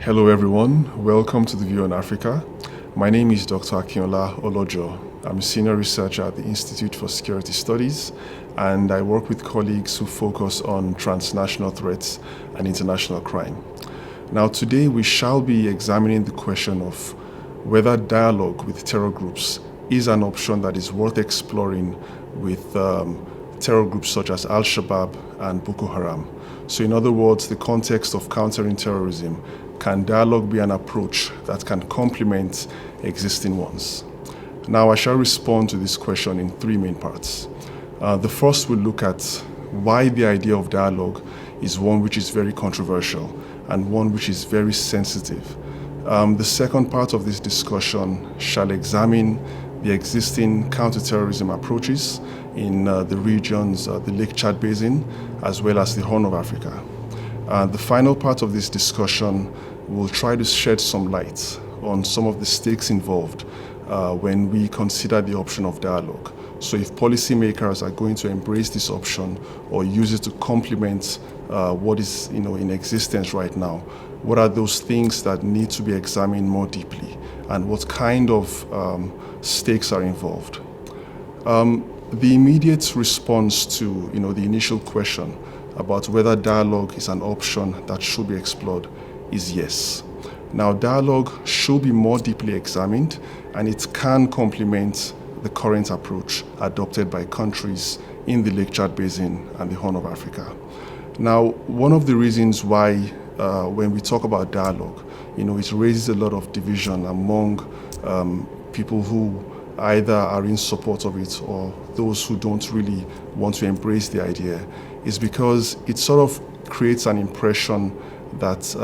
Hello everyone, welcome to The View on Africa. My name is Dr. Akinola Olojo. I'm a senior researcher at the Institute for Security Studies, and I work with colleagues who focus on transnational threats and international crime. Now today we shall be examining the question of whether dialogue with terror groups is an option that is worth exploring with terror groups such as al-Shabaab and Boko Haram. So in other words, the context of countering terrorism, can dialogue be an approach that can complement existing ones? Now I shall respond to this question in three main parts. The first will look at why the idea of dialogue is one which is very controversial and one which is very sensitive. The second part of this discussion shall examine the existing counter-terrorism approaches in the regions, the Lake Chad Basin, as well as the Horn of Africa. The final part of this discussion will try to shed some light on some of the stakes involved when we consider the option of dialogue. So if policymakers are going to embrace this option or use it to complement what is in existence right now, what are those things that need to be examined more deeply, and what kind of stakes are involved? The immediate response to the initial question about whether dialogue is an option that should be explored is yes. Now, dialogue should be more deeply examined, and it can complement the current approach adopted by countries in the Lake Chad Basin and the Horn of Africa. Now, one of the reasons why when we talk about dialogue, it raises a lot of division among people who either are in support of it or those who don't really want to embrace the idea, is because it sort of creates an impression that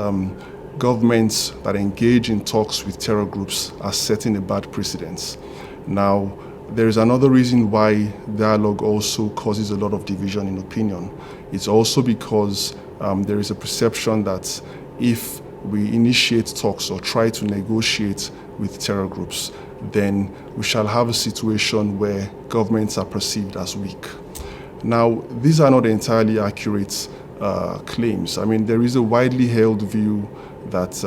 governments that engage in talks with terror groups are setting a bad precedent. Now, there is another reason why dialogue also causes a lot of division in opinion. It's also because there is a perception that if we initiate talks or try to negotiate with terror groups, then we shall have a situation where governments are perceived as weak. Now, these are not entirely accurate claims. I mean, there is a widely held view that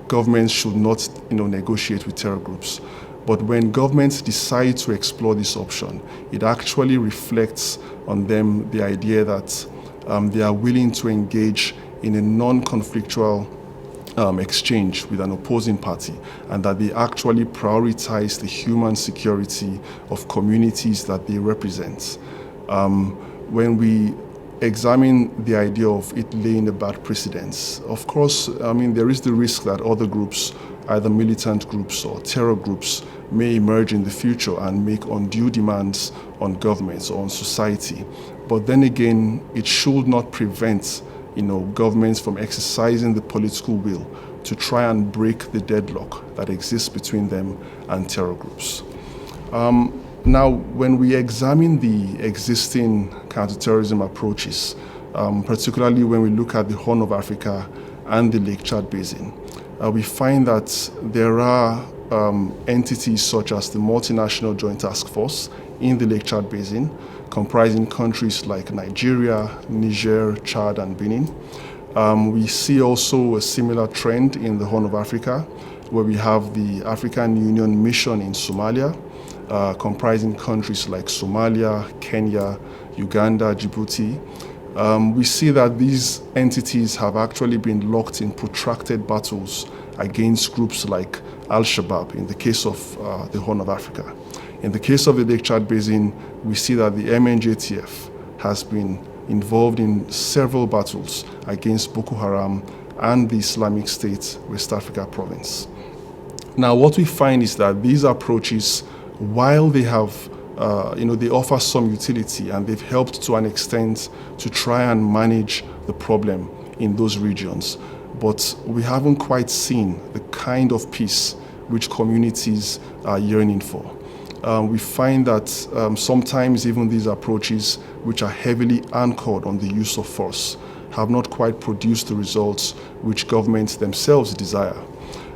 governments should not negotiate with terror groups. But when governments decide to explore this option, it actually reflects on them the idea that they are willing to engage in a non-conflictual exchange with an opposing party, and that they actually prioritize the human security of communities that they represent. When we examine the idea of it laying a bad precedence, of course, there is the risk that other groups, either militant groups or terror groups, may emerge in the future and make undue demands on governments or on society. But then again, it should not prevent governments from exercising the political will to try and break the deadlock that exists between them and terror groups. Now, when we examine the existing counterterrorism approaches, particularly when we look at the Horn of Africa and the Lake Chad Basin, we find that there are entities such as the Multinational Joint Task Force in the Lake Chad Basin, comprising countries like Nigeria, Niger, Chad, and Benin. We see also a similar trend in the Horn of Africa, where we have the African Union Mission in Somalia, comprising countries like Somalia, Kenya, Uganda, Djibouti. We see that these entities have actually been locked in protracted battles against groups like al-Shabaab in the case of the Horn of Africa. In the case of the Lake Chad Basin, we see that the MNJTF has been involved in several battles against Boko Haram and the Islamic State West Africa province. Now, what we find is that these approaches, while they have, they offer some utility and they've helped to an extent to try and manage the problem in those regions, but we haven't quite seen the kind of peace which communities are yearning for. We find that sometimes even these approaches, which are heavily anchored on the use of force, have not quite produced the results which governments themselves desire.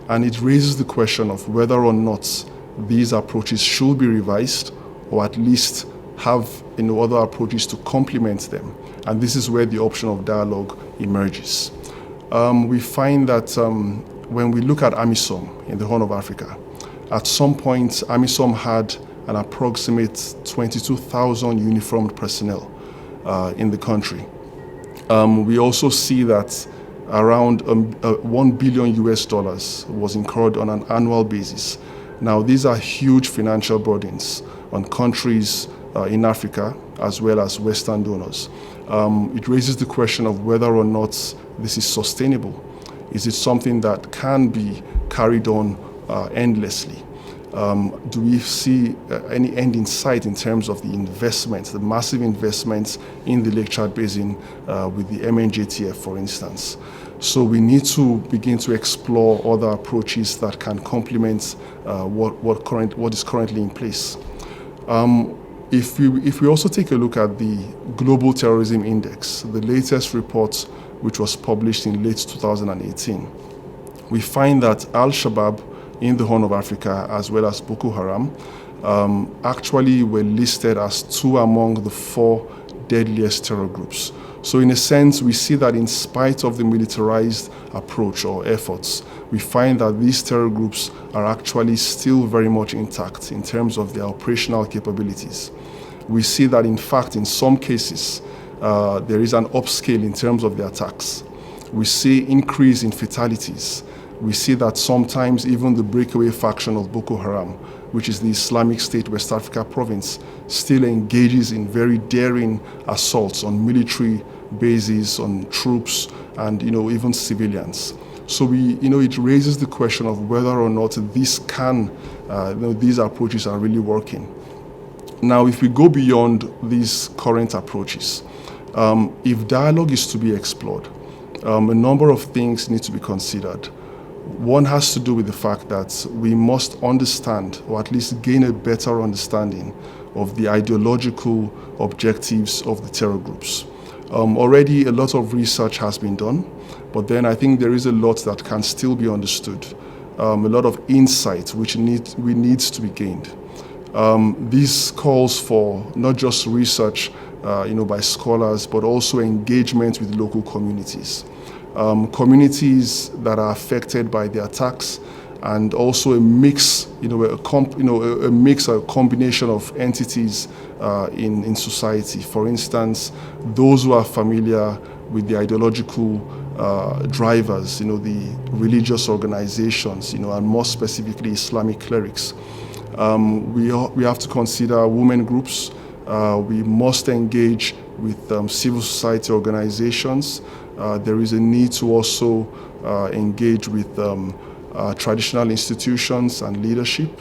And it raises the question of whether or not these approaches should be revised, or at least have other approaches to complement them. And this is where the option of dialogue emerges. we find that when we look at AMISOM in the Horn of Africa, at some point, AMISOM had an approximate 22,000 uniformed personnel in the country. We also see that around $1 billion was incurred on an annual basis. Now, these are huge financial burdens on countries in Africa as well as Western donors. It raises the question of whether or not this is sustainable. Is it something that can be carried on endlessly? Do we see any end in sight in terms of the investments, the massive investments in the Lake Chad Basin with the MNJTF, for instance? So we need to begin to explore other approaches that can complement what is currently in place. If we also take a look at the Global Terrorism Index, the latest report, which was published in late 2018, we find that al-Shabaab in the Horn of Africa, as well as Boko Haram, actually were listed as two among the 4 deadliest terror groups. So in a sense, we see that in spite of the militarized approach or efforts, we find that these terror groups are actually still very much intact in terms of their operational capabilities. We see that, in fact, in some cases, there is an upscale in terms of the attacks. We see increase in fatalities. We see that sometimes even the breakaway faction of Boko Haram, which is the Islamic State West Africa province, still engages in very daring assaults on military bases, on troops, and even civilians. So it raises the question of whether or not these approaches are really working. Now, if we go beyond these current approaches, if dialogue is to be explored, a number of things need to be considered. One has to do with the fact that we must understand, or at least gain a better understanding of the ideological objectives of the terror groups. Already a lot of research has been done, but then I think there is a lot that can still be understood, a lot of insight which needs to be gained. This calls for not just research by scholars, but also engagement with local communities. Communities that are affected by the attacks, and also a mix, a combination of entities in society. For instance, those who are familiar with the ideological drivers, the religious organizations, and more specifically Islamic clerics. We have to consider women groups. We must engage with civil society organizations. There is a need to also engage with traditional institutions and leadership.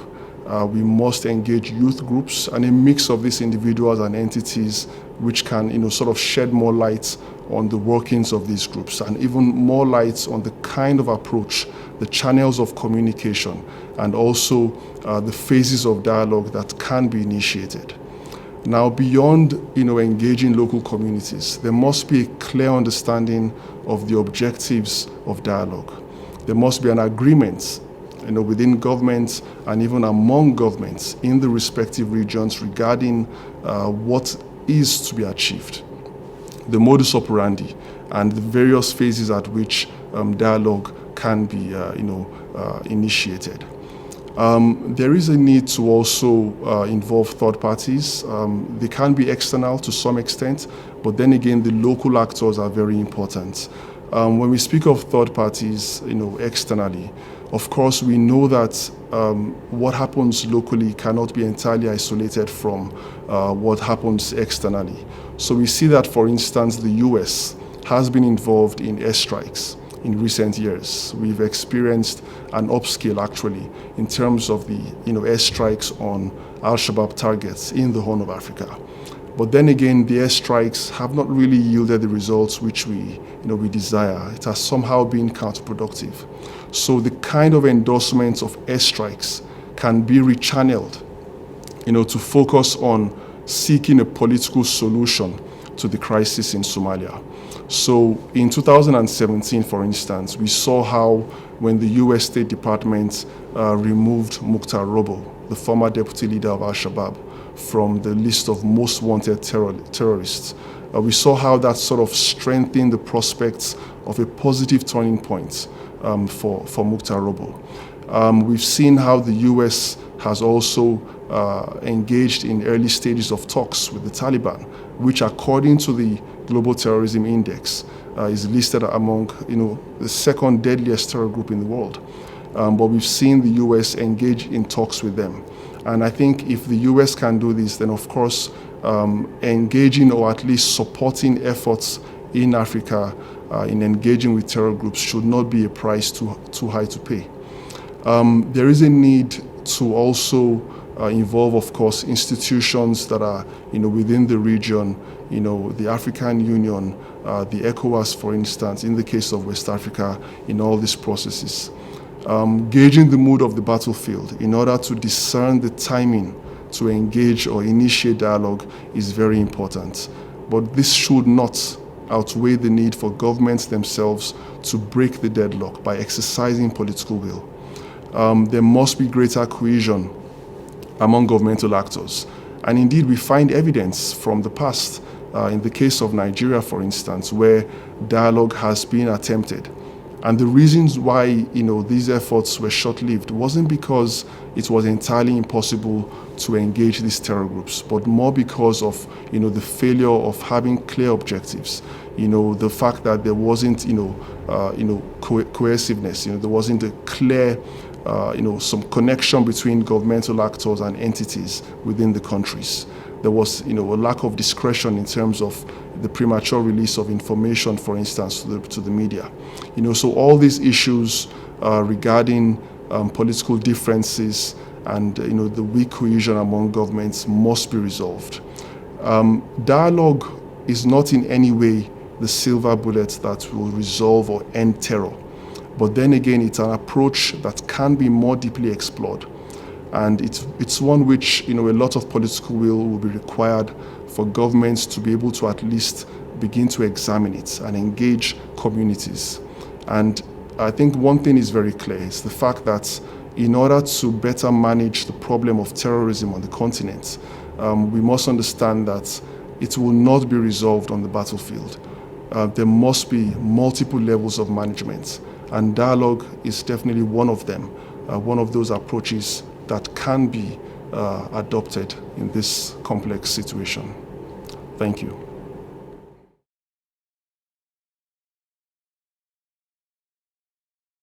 We must engage youth groups and a mix of these individuals and entities which can sort of shed more light on the workings of these groups, and even more light on the kind of approach, the channels of communication, and also the phases of dialogue that can be initiated. Now, beyond engaging local communities, there must be a clear understanding of the objectives of dialogue. There must be an agreement within governments and even among governments in the respective regions regarding what is to be achieved, the modus operandi, and the various phases at which dialogue can be initiated. There is a need to also involve third parties. They can be external to some extent, but then again, the local actors are very important. When we speak of third parties, externally, of course, we know that what happens locally cannot be entirely isolated from what happens externally. So we see that, for instance, the US has been involved in airstrikes in recent years. We've experienced an upscale, actually, in terms of the airstrikes on al-Shabaab targets in the Horn of Africa. But then again, the airstrikes have not really yielded the results which we desire. It has somehow been counterproductive. So the kind of endorsements of airstrikes can be rechanneled, to focus on seeking a political solution to the crisis in Somalia. So in 2017, for instance, we saw how when the US State Department removed Mukhtar Robo, the former deputy leader of al-Shabaab, from the list of most wanted terrorists. We saw how that sort of strengthened the prospects of a positive turning point for Mukhtar Robo. We've seen how the US has also engaged in early stages of talks with the Taliban, which according to the Global Terrorism Index is listed among the second deadliest terror group in the world. But we've seen the US engage in talks with them. And I think if the US can do this, then of course engaging or at least supporting efforts in Africa in engaging with terror groups should not be a price too high to pay. There is a need to also involve, of course, institutions that are within the region, the African Union, the ECOWAS, for instance, in the case of West Africa, in all these processes. Gauging the mood of the battlefield in order to discern the timing to engage or initiate dialogue is very important. But this should not outweigh the need for governments themselves to break the deadlock by exercising political will. There must be greater cohesion among governmental actors. And indeed, we find evidence from the past, in the case of Nigeria, for instance, where dialogue has been attempted. And the reasons why these efforts were short-lived wasn't because it was entirely impossible to engage these terror groups, but more because of the failure of having clear objectives. The fact that there wasn't cohesiveness. There wasn't a clear some connection between governmental actors and entities within the countries. There was a lack of discretion in terms of the premature release of information, for instance, to the media. So all these issues regarding political differences and the weak cohesion among governments must be resolved. Dialogue is not in any way the silver bullet that will resolve or end terror. But then again, it's an approach that can be more deeply explored. And it's one which, a lot of political will be required for governments to be able to at least begin to examine it and engage communities. And I think one thing is very clear, it's the fact that in order to better manage the problem of terrorism on the continent, we must understand that it will not be resolved on the battlefield. There must be multiple levels of management, and dialogue is definitely one of them, one of those approaches that can be adopted in this complex situation. Thank you.